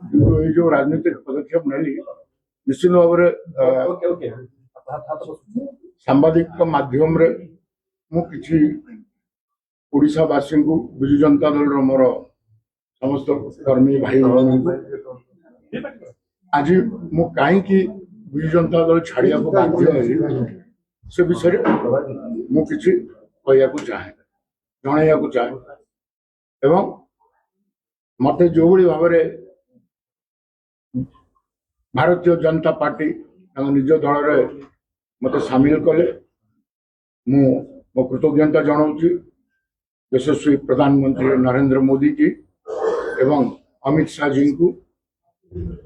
ये जो राजनीतिक पदक्षेप नेली निश्चित भाव सांबादिक माध्यम रे मु किछि ओडिशावासी को विजु जनता दल मोर समस्त कर्मी भाई आज मु कहीं विजु जनता दल छाड़िया को बाध्य से विषय मु किछि कहया चाहे जन चाहे एवं मत जो भाव भारतीय जनता पार्टी निज दल में मत सामिल कले मो कृतज्ञता जनाऊँगी यशस्वी प्रधानमंत्री नरेंद्र मोदी जी एवं अमित शाह जी को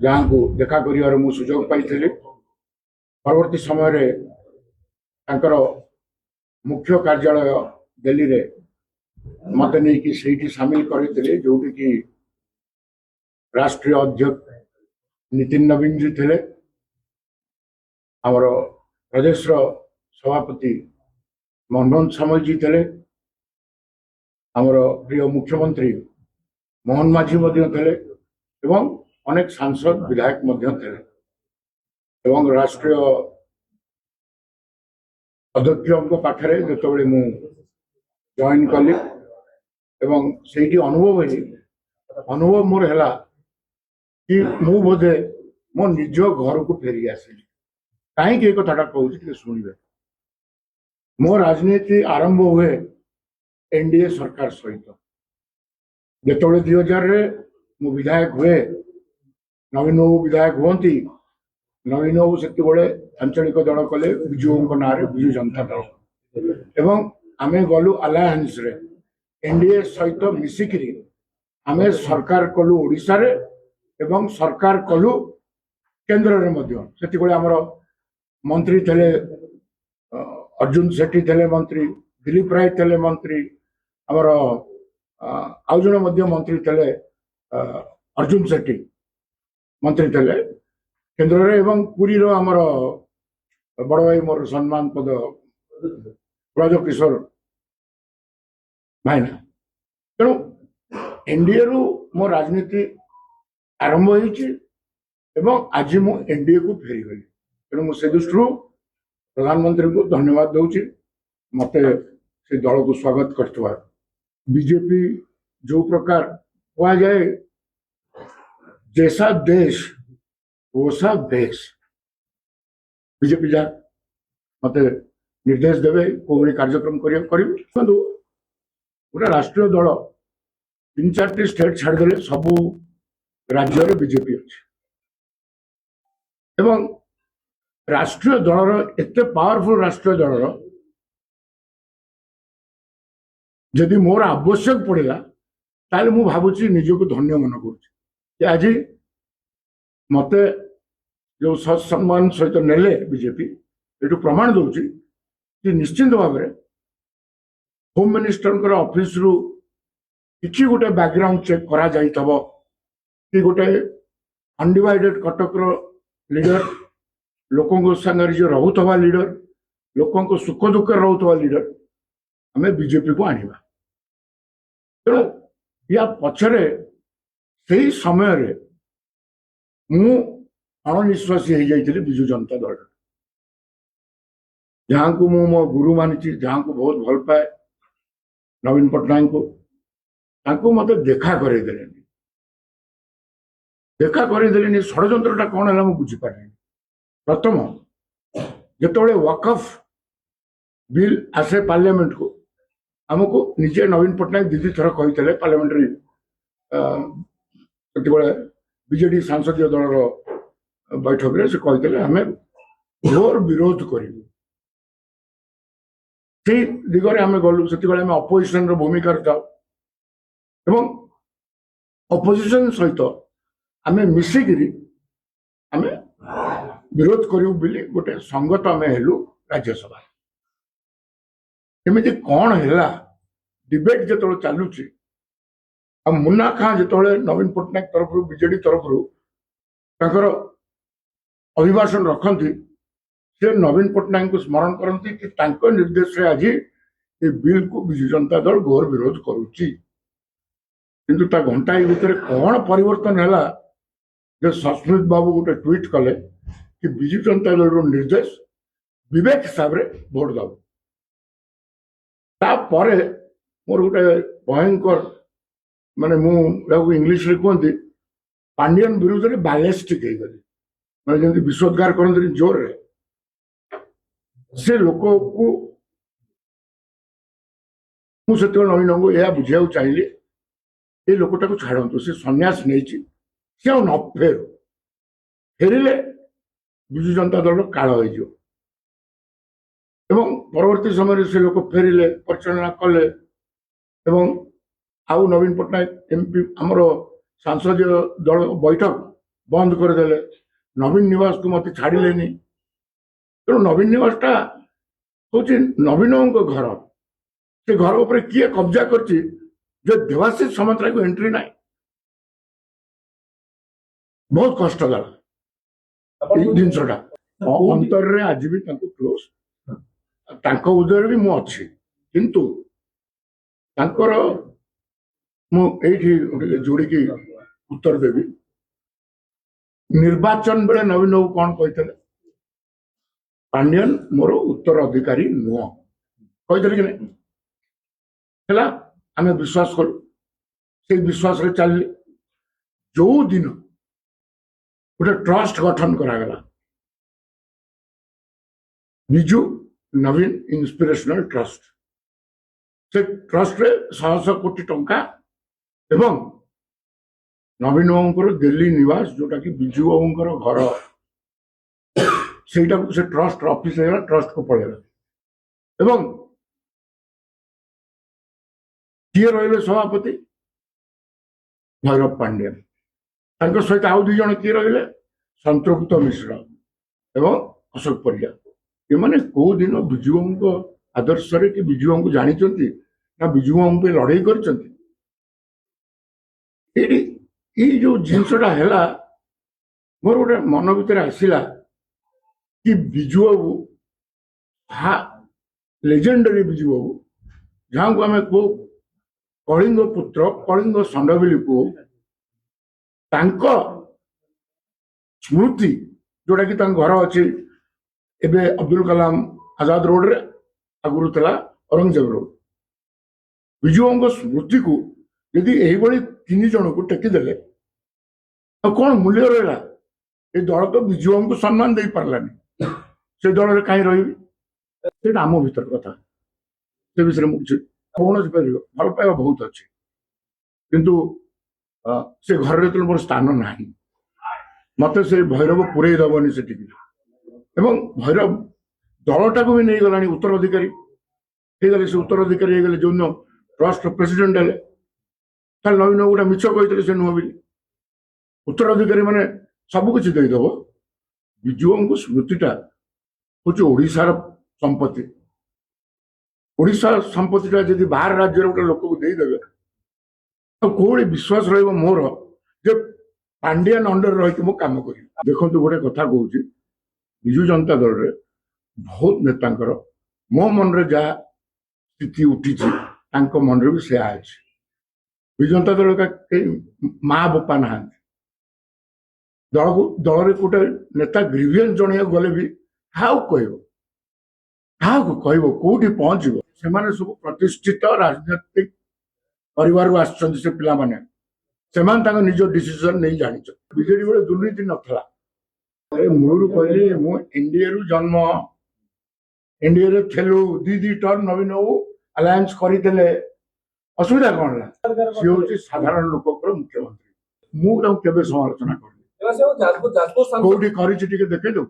जहाँ को देखा कर सुजोग पाई परवर्ती समय मुख्य कार्यालय दिल्ली रे मत नहीं कि सामिल करते जो कि राष्ट्रीय अध्यक्ष नितिन नवीन जी थे आमर प्रदेश सभापति मनमोहन सामल जी थे आमर प्रिय मुख्यमंत्री मोहन माझी थे एवं अनेक सांसद विधायक थे राष्ट्रीय अध्यक्ष पाखे जो मु जॉइन कली एवं से अनुभव मोर है कि मु बोधे मो निज घर को फेरी आसिली कहीं एक कथा कहूँ शुणे मो राजनीति आरंभ हुए एनडीए सरकार सहित जो 2000 मु विधायक हुए नवीन बाबू विधायक हुंती नवीन बाबू से आंचलिक दल कले विजु ना विजु जनता दल एवं आमे गलु अलायंस रे एनडीए सहित मिसिकी आमे सरकार कलु ओडिशा रे एवं सरकार कलु केंद्र में आमर मंत्री थे अर्जुन सेठी थे मंत्री दिलीप राय थे मंत्री आमर आउ जन मंत्री थे अर्जुन सेठी मंत्री थे केंद्र रे एवं पुरी रो आमर बड़ भाई मोर सम्मान पद ब्रज किशोर भाईना तेणु एनडीए रु मो राजनीति आरंभ हो आज मु एनडीए को फेरी गली तेणु मुझे दृष्टि प्रधानमंत्री को धन्यवाद दूची मत से दल को स्वागत कर बीजेपी जो प्रकार कह जाए जैसा देश वैसा देश बीजेपी जा मत निर्देश देवे कौ कार्यक्रम करी गोटे राष्ट्रीय दल 3-4 स्टेट छाड़देले सबू राज्य रे बीजेपी अच्छे एवं राष्ट्रीय दल एते पावरफुल राष्ट्रीय दल जदि मोर आवश्यक पड़ेगा ताले मु भावुची निजको धन्य मन करुची आज मत जो सत्सम्मान सहित नेले बीजेपी ये प्रमाण दूची कि निश्चिंत भाव में होम मिनिस्टर ऑफिस रु किसी गोटे बैकग्राउंड चेक करा जाइतबो कि गोटे अनडिवाइडेड कटक लीडर लोकों संगे जो रोथवा लीडर लोकों सुख दुख रोथवा लीडर आम बीजेपी को आनिबा तेणु या पछरे से समय रे मु अणनिश्वासी हो जाइए विजु जनता दल जहाँ को मु मो गुरु मानी जहाँ को बहुत भल पाए नवीन पट्टनायक को मत देखा करदेले देखा करदेले षड्यंत्रटा कौन है मुझे बुझीपारे प्रथम जो वकफ बिल आसे पार्लियामेंट को आमको निजे नवीन पट्टनायक दीदी थर कही पार्लियामेंटारी बीजेडी सांसदीय दल बैठक में से कही आम घोर विरोध करूँ से दिगरे आम गलु से अपोजिशन भूमिका जाऊ अपोजिशन सहित आम मिसिकी आम विरोध करूँ बोली गोटे संगत आम हेलु राज्यसभा एमती कौन है डिबेट जो चलुची मुन्ना खां जो नवीन पट्टनायक तरफ बीजेडी तरफ अभिभाषण रखती से नवीन पट्टनायक को स्मरण करती कि निर्देश रे आज ये बिल को विजु जनता दल घोर विरोध करुच्ची किंतु ता घंटा भितर कौन परिवर्तन है ଯେ ସସ୍ମିତ ବାବୁ ଗୋଟେ ଟ୍ୱିଟ୍ କଲେ କି ବିଜୁ ଜନତା ଦଳର ନିର୍ଦ୍ଦେଶ ବିବେକ ହିସାବରେ ଭୋଟ ଦବ। ତାପରେ ମୋର ଗୋଟେ ଭୟଙ୍କର ମାନେ ମୁଁ ତାକୁ ଇଂଲିଶରେ କୁହନ୍ତି ପାଣ୍ଡିଆନ ବିରୁଦ୍ଧରେ ବାଲେଷ୍ଟିକ ହେଇଗଲି, ମାନେ ଯେମିତି ବିଶ୍ୱୋଦ୍ଗାର କରନ୍ତିନି ଜୋରରେ। ସେ ଲୋକକୁ ମୁଁ ସେତେବେଳେ ନବୀନ ବାବୁଙ୍କୁ ଏହା ବୁଝିବାକୁ ଚାହିଁଲି ଏ ଲୋକଟାକୁ ଛାଡ଼ନ୍ତୁ, ସେ ସନ୍ନ୍ୟାସ ନେଇଛି, ସେ ଆଉ ନ ଫେରୁ, ଫେରିଲେ ବିଜୁ ଜନତା ଦଳର କାଳ ହେଇଯିବ। ଏବଂ ପରବର୍ତ୍ତୀ ସମୟରେ ସେ ଲୋକ ଫେରିଲେ, ପରିଚାଳନା କଲେ ଏବଂ ଆଉ ନବୀନ ପଟ୍ଟନାୟକ ଏମପି ଆମର ସଂସଦୀୟ ଦଳ ବୈଠକ ବନ୍ଦ କରିଦେଲେ, ନବୀନ ନିବାସକୁ ମତେ ଛାଡ଼ିଲେନି। ତେଣୁ ନବୀନ ନିବାସଟା ହଉଛି ନବୀନ ବାବୁଙ୍କ ଘର। ସେ ଘର ଉପରେ କିଏ କବ୍ଜା କରିଛି ଯେ ଦେବାଶିଷ ସମନ୍ତ୍ରାକୁ ଏଣ୍ଟ୍ରି ନାହିଁ, ବହୁତ କଷ୍ଟଦାୟକ ଏଇ ଜିନିଷଟା। ଅନ୍ତରରେ ଆଜି ବି ତାଙ୍କୁ କ୍ଲୋଜ, ତାଙ୍କ ଉଦୟରେ ବି ମୁଁ ଅଛି, କିନ୍ତୁ ତାଙ୍କର ମୁଁ ଏଇଠି ଯୋଡ଼ିକି ଉତ୍ତର ଦେବି। ନିର୍ବାଚନ ବେଳେ ନବୀନ ବାବୁ କଣ କହିଥିଲେ? ପାଣ୍ଡିଆନ ମୋର ଉତ୍ତରାଧିକାରୀ ନୁହଁ କହିଥିଲେ କି ନାହିଁ? ହେଲା, ଆମେ ବିଶ୍ୱାସ କରୁ, ସେଇ ବିଶ୍ୱାସରେ ଚାଲିଲେ। ଯୋଉ ଦିନ ଗୋଟେ ଟ୍ରଷ୍ଟ ଗଠନ କରାଗଲା, ବିଜୁ ନବୀନ ଇନ୍ସପିରେସନାଲ ଟ୍ରଷ୍ଟ, ସେ ଟ୍ରଷ୍ଟରେ 100 କୋଟି ଟଙ୍କା ଏବଂ ନବୀନ ବାବୁଙ୍କର ଦିଲ୍ଲୀ ନିବାସ ଯୋଉଟା କି ବିଜୁ ବାବୁଙ୍କର ଘର, ସେଇଟାକୁ ସେ ଟ୍ରଷ୍ଟର ଅଫିସ ହେଇଗଲା, ଟ୍ରଷ୍ଟକୁ ପଳେଇଲା। ଏବଂ କିଏ ରହିଲେ ସଭାପତି? ଭୈରବ ପାଣ୍ଡିଆନ। ତାଙ୍କ ସହିତ ଆଉ 2 ଜଣ କିଏ ରହିଲେ? ସନ୍ତୃପ୍ତ ମିଶ୍ର ଏବଂ ଅଶୋକ ପରିଡ଼ା। ଏମାନେ କୋଉ ଦିନ ବିଜୁବାବୁଙ୍କ ଆଦର୍ଶରେ କି ବିଜୁବାବୁଙ୍କୁ ଜାଣିଛନ୍ତି ନା ବିଜୁବାବୁଙ୍କ ପାଇଁ ଲଢେଇ କରିଛନ୍ତି? ଏଇ ଯୋଉ ଜିନିଷଟା ହେଲା, ମୋର ଗୋଟେ ମନ ଭିତରେ ଆସିଲା କି ବିଜୁବାବୁ ଲେଜେଣ୍ଡାରୀ ବିଜୁବାବୁ, ଯାହାକୁ ଆମେ କହୁ କଳିଙ୍ଗ ପୁତ୍ର, କଳିଙ୍ଗ ଷଣ୍ଢ ବୋଲି କହୁ, ତାଙ୍କ ସ୍ମୃତି ଯୋଉଟା କି ତାଙ୍କ ଘର ଅଛି ଏବେ ଅବଦୁଲ କଲାମ ଆଜାଦ ରୋଡରେ, ଆଗରୁ ଥିଲା ଔରଙ୍ଗଜେବ ରୋଡ। ବିଜୁବାବୁଙ୍କ ସ୍ମୃତିକୁ ଯଦି ଏଇଭଳି 3 ଜଣକୁ ଟେକିଦେଲେ ଆଉ କଣ ମୂଲ୍ୟ ରହିଲା? ଏ ଦଳ ତ ବିଜୁବାବୁଙ୍କୁ ସମ୍ମାନ ଦେଇ ପାରିଲାନି, ସେ ଦଳରେ କାହିଁ ରହିବି? ସେଇଟା ଆମ ଭିତର କଥା, ସେ ବିଷୟରେ ମୁଁ କିଛି କୌଣସି ପାରିବ। ଭଲ ପାଇବା ବହୁତ ଅଛି, କିନ୍ତୁ ସେ ଘରରେ ଯେତେବେଳେ ମୋର ସ୍ଥାନ ନାହିଁ, ମତେ ସେ ଭୈରବ ପୁରେଇ ଦବନି ସେଠିକି। ଏବଂ ଭୈରବ ଦଳଟାକୁ ବି ନେଇଗଲାଣି, ଉତ୍ତରାଧିକାରୀ ହେଇଗଲେ। ସେ ଉତ୍ତରାଧିକାରୀ ହେଇଗଲେ ଯୋଉଦିନ ଟ୍ରଷ୍ଟ ପ୍ରେସିଡେଣ୍ଟ ହେଲେ, ତାହେଲେ ନବୀନ ବାବୁ ଗୋଟେ ମିଛ କହିଥିଲେ ସେ ନୁହଁ ବୋଲି। ଉତ୍ତରାଧିକାରୀ ମାନେ ସବୁ କିଛି ଦେଇଦବ। ବିଜୁବାବୁଙ୍କ ସ୍ମୃତିଟା ହଉଛି ଓଡ଼ିଶାର ସମ୍ପତ୍ତି। ଓଡ଼ିଶା ସମ୍ପତ୍ତିଟା ଯଦି ବାହାର ରାଜ୍ୟର ଗୋଟେ ଲୋକକୁ ଦେଇଦେବେ, ଆଉ କୋଉଠି ବିଶ୍ୱାସ ରହିବ ମୋର ଯେ ପାଣ୍ଡିଆନ ଅଣ୍ଡରରେ ରହିକି ମୁଁ କାମ କରିବି? ଦେଖନ୍ତୁ, ଗୋଟେ କଥା କହୁଛି, ବିଜୁ ଜନତା ଦଳରେ ବହୁତ ନେତାଙ୍କର ମୋ ମନରେ ଯାହା ସ୍ଥିତି ଉଠିଛି, ତାଙ୍କ ମନରେ ବି ସେୟା ଅଛି। ବିଜୁ ଜନତା ଦଳ କେହି ମା ବୋପା ନାହାନ୍ତି। ଦଳରେ ଗୋଟେ ନେତା ଗ୍ରିଭିଏନ୍ସ ଜଣେଇବାକୁ ଗଲେ ବି କାହାକୁ କହିବ, କୋଉଠି ପହଞ୍ଚିବ? ସେମାନେ ସବୁ ପ୍ରତିଷ୍ଠିତ ରାଜନୈତିକ ପରିବାରରୁ ଆସିଛନ୍ତି। ସେ ପିଲାମାନେ, ସେମାନେ ତାଙ୍କ ନିଜ ଡିସିସନ ନେଇ ଜାଣିଛନ୍ତି। ବିଜେଡି ବେଳେ ଦୁର୍ନୀତି ନଥିଲା। ମୂଳରୁ କହିଲି, ମୁଁ ଏନଡିଏରୁ ଜନ୍ମ, ଏନଡିଏରେ ଥିଲୁ, 2 ଟର୍ମ ନବୀନ ବାବୁ ଆଲାଏନ୍ସ କରିଥିଲେ। ଅସୁବିଧା କଣ ହେଲା? ସିଏ ହଉଛି ସାଧାରଣ ଲୋକଙ୍କର ମୁଖ୍ୟମନ୍ତ୍ରୀ, ମୁଁ ତାଙ୍କୁ କେବେ ସମାଲୋଚନା କରିନି। କୋଉଠି କରିଛି ଟିକେ ଦେଖେଇ ଦଉ।